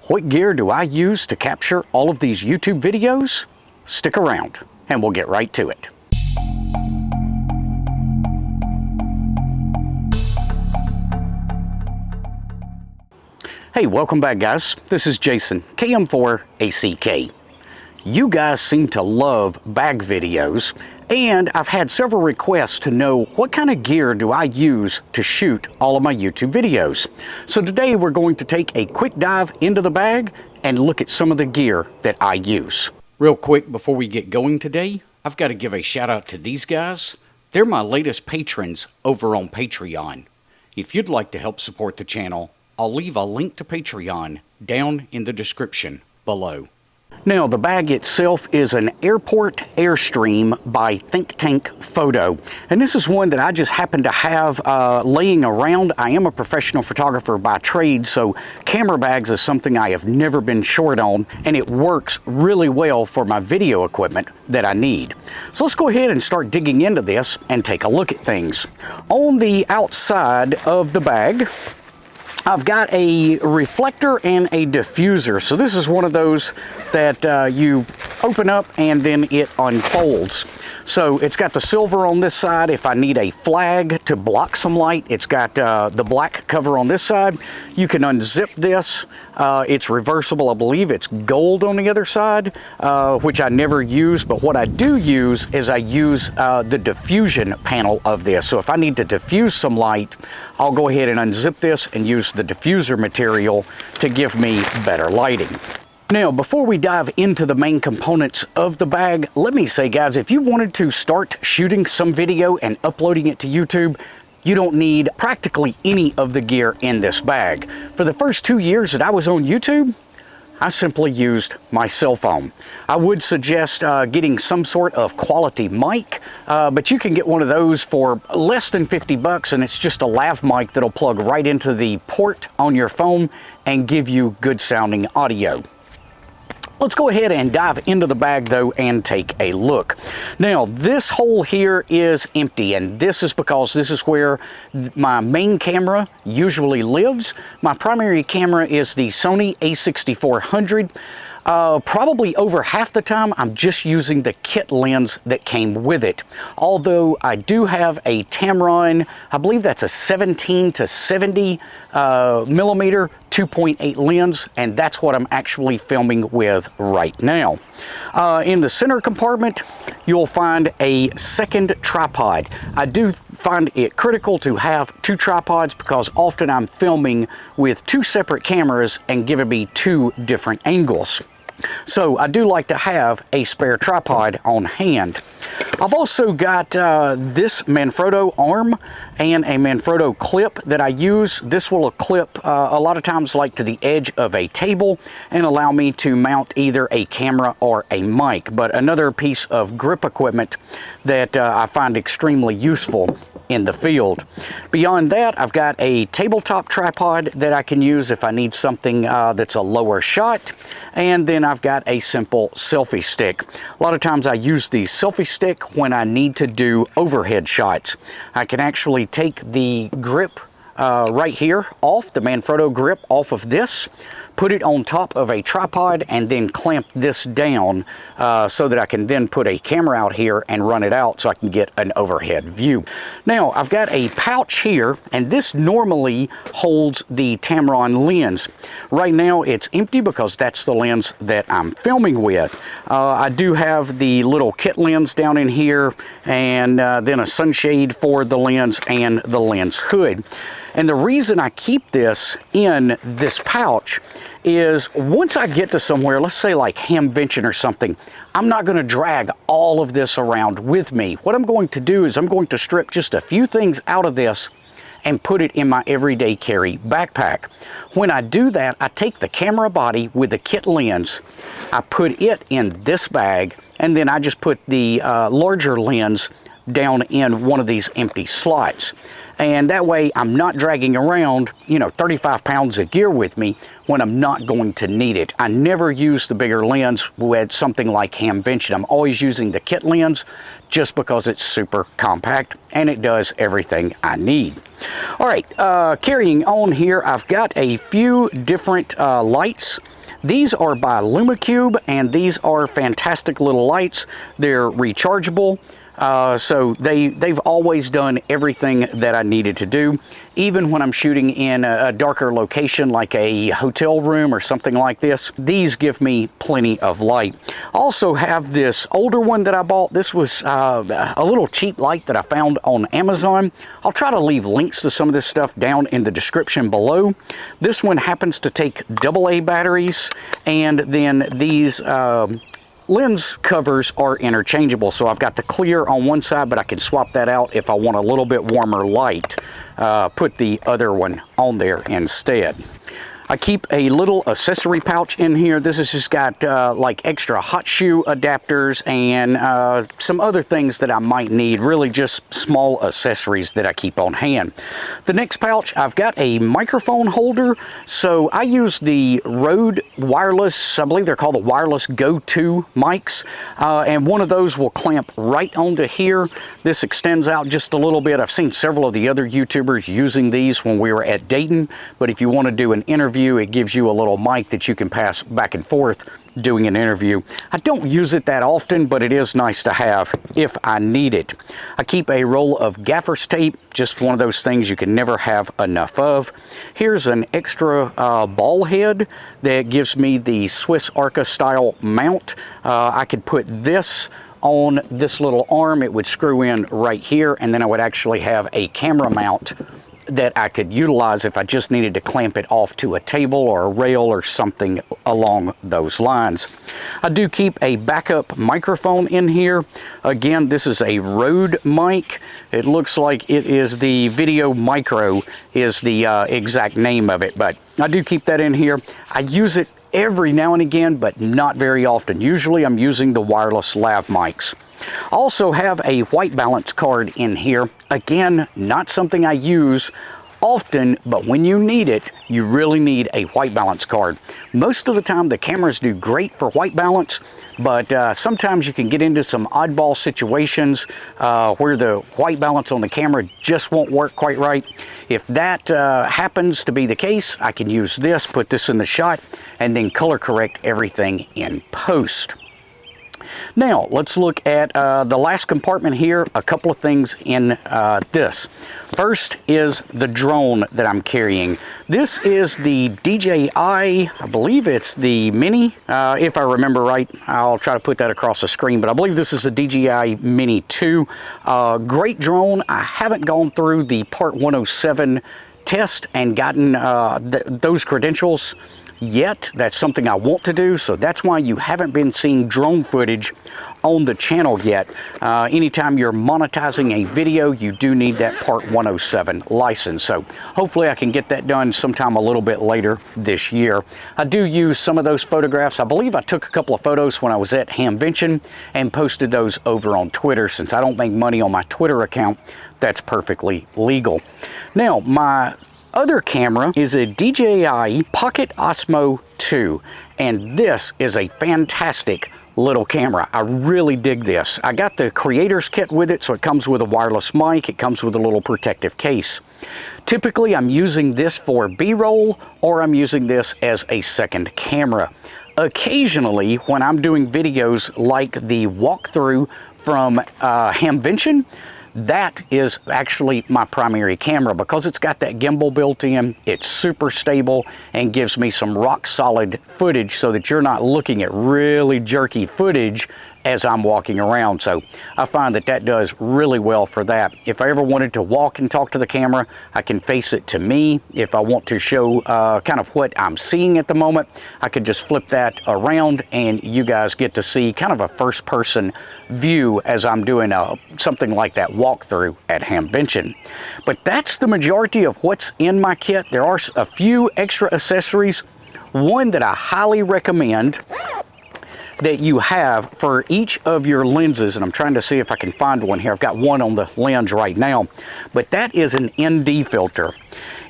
What gear do I use to capture all of these YouTube videos? Stick around and we'll get right to it. Hey, welcome back guys. This is Jason, KM4ACK. You guys seem to love bag videos, and I've had several requests to know what kind of gear do I use to shoot all of my YouTube videos. So today we're going to take a quick dive into the bag and look at some of the gear that I use. Real quick before we get going today, I've got to give a shout out to these guys. They're my latest patrons over on Patreon. If you'd like to help support the channel, I'll leave a link to Patreon down in the description below. Now, the bag itself is an Airport Airstream by Think Tank Photo. And this is one that I just happen to have laying around. I am a professional photographer by trade, so camera bags is something I have never been short on, and it works really well for my video equipment that I need. So let's go ahead and start digging into this and take a look at things. On the outside of the bag, I've got a reflector and a diffuser. So this is one of those that you open up and then it unfolds. So it's got the silver on this side if I need a flag to block some light. It's got the black cover on this side. You can unzip this. It's reversible. I believe it's gold on the other side, which I never use. But what I do use is I use the diffusion panel of this. So if I need to diffuse some light, I'll go ahead and unzip this and use the diffuser material to give me better lighting. Now, before we dive into the main components of the bag, let me say, guys, if you wanted to start shooting some video and uploading it to YouTube, you don't need practically any of the gear in this bag. For the first 2 years that I was on YouTube, I simply used my cell phone. I would suggest getting some sort of quality mic, but you can get one of those for less than 50 bucks, and it's just a lav mic that'll plug right into the port on your phone and give you good sounding audio. Let's go ahead and dive into the bag though and take a look. Now, this hole here is empty, and this is because this is where my main camera usually lives. My primary camera is the Sony a6400. Probably over half the time I'm just using the kit lens that came with it. Although I do have a Tamron, I believe that's a 17 to 70 millimeter 2.8 lens, and that's what I'm actually filming with right now. In the center compartment, you'll find a second tripod. I do find it critical to have two tripods because often I'm filming with two separate cameras and giving me two different angles. So I do like to have a spare tripod on hand. I've also got this Manfrotto arm and a Manfrotto clip that I use. This will clip a lot of times like to the edge of a table and allow me to mount either a camera or a mic. But another piece of grip equipment that I find extremely useful in the field. Beyond that, I've got a tabletop tripod that I can use if I need something that's a lower shot. And then I've got a simple selfie stick. A lot of times I use the selfie stick when I need to do overhead shots. I can actually take the grip right here off, the Manfrotto grip off of this, put it on top of a tripod, and then clamp this down so that I can then put a camera out here and run it out so I can get an overhead view. Now, I've got a pouch here, and this normally holds the Tamron lens. Right now, it's empty because that's the lens that I'm filming with. I do have the little kit lens down in here, and then a sunshade for the lens and the lens hood. And the reason I keep this in this pouch is once I get to somewhere, let's say like Hamvention or something, I'm not going to drag all of this around with me. What I'm going to do is I'm going to strip just a few things out of this and put it in my everyday carry backpack. When I do that, I take the camera body with the kit lens, I put it in this bag, and then I just put the larger lens down in one of these empty slots. and that way I'm not dragging around, 35 pounds of gear with me when I'm not going to need it. I never use the bigger lens with something like Hamvention. I'm always using the kit lens just because it's super compact and it does everything I need. All right, carrying on here, I've got a few different lights. These are by LumaCube, and these are fantastic little lights. They're rechargeable. So they've always done everything that I needed to do. Even when I'm shooting in a darker location like a hotel room or something like this, these give me plenty of light. Also have this older one that I bought. This was a little cheap light that I found on Amazon. I'll try to leave links to some of this stuff down in the description below. This one happens to take AA batteries, and then these lens covers are interchangeable, so I've got the clear on one side, but I can swap that out if I want a little bit warmer light. Put the other one on there instead. I keep a little accessory pouch in here. This has just got like extra hot shoe adapters and some other things that I might need, really just small accessories that I keep on hand. The next pouch, I've got a microphone holder. So I use the Rode wireless, I believe they're called the wireless Go-To mics, and one of those will clamp right onto here. This extends out just a little bit. I've seen several of the other YouTubers using these when we were at Dayton, but if you want to do an interview, it gives you a little mic that you can pass back and forth doing an interview. I don't use it that often, but it is nice to have if I need it. I keep a roll of gaffer's tape, just one of those things you can never have enough of. Here's an extra ball head that gives me the Swiss Arca style mount. I could put this on this little arm. It would screw in right here, and then I would actually have a camera mount that I could utilize if I just needed to clamp it off to a table or a rail or something along those lines. I do keep a backup microphone in here. Again, this is a Rode mic. It looks like it is the Video Micro is the exact name of it, but I do keep that in here. I use it every now and again, but not very often. Usually I'm using the wireless lav mics. Also have a white balance card in here. Again, not something I use often, but when you need it, you really need a white balance card. Most of the time the cameras do great for white balance, but sometimes you can get into some oddball situations where the white balance on the camera just won't work quite right. If that happens to be the case, I can use this, put this in the shot, and then color correct everything in post. Now, let's look at the last compartment here. A couple of things in this. First is the drone that I'm carrying. This is the DJI, I believe it's the Mini, if I remember right. I'll try to put that across the screen, but I believe this is the DJI Mini 2. Great drone. I haven't gone through the Part 107 test and gotten those credentials yet. That's something I want to do, so that's why you haven't been seeing drone footage on the channel yet. Anytime you're monetizing a video, you do need that Part 107 license, so hopefully I can get that done sometime a little bit later this year. I do use some of those photographs. I believe I took a couple of photos when I was at Hamvention and posted those over on Twitter. Since I don't make money on my Twitter account, that's perfectly legal. Now, my other camera is a DJI Pocket Osmo 2, and this is a fantastic little camera. I really dig this. I got the creator's kit with it, so it comes with a wireless mic. It comes with a little protective case. Typically, I'm using this for B-roll, or I'm using this as a second camera. Occasionally, when I'm doing videos like the walkthrough from Hamvention, that is actually my primary camera because it's got that gimbal built in. It's super stable and gives me some rock solid footage so that you're not looking at really jerky footage as I'm walking around. So I find that that does really well for that. If I ever wanted to walk and talk to the camera, I can face it to me. If I want to show kind of what I'm seeing at the moment, I could just flip that around and you guys get to see kind of a first person view as I'm doing something like that walkthrough at Hamvention. But that's the majority of what's in my kit. There are a few extra accessories. One that I highly recommend that you have for each of your lenses, and I'm trying to see if I can find one here. I've got one on the lens right now, but that is an ND filter.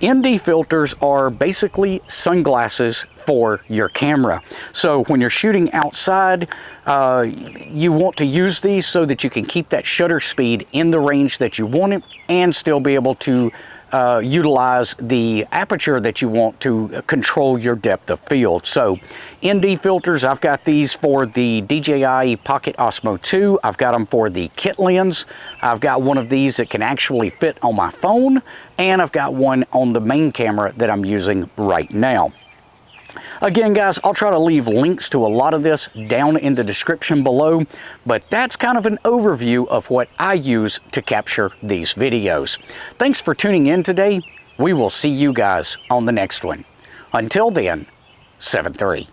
ND filters are basically sunglasses for your camera. So when you're shooting outside, you want to use these so that you can keep that shutter speed in the range that you want it and still be able to utilize the aperture that you want to control your depth of field. So ND filters, I've got these for the DJI Pocket Osmo 2. I've got them for the kit lens. I've got one of these that can actually fit on my phone, and I've got one on the main camera that I'm using right now. Again, guys, I'll try to leave links to a lot of this down in the description below, but that's kind of an overview of what I use to capture these videos. Thanks for tuning in today. We will see you guys on the next one. Until then, 7-3.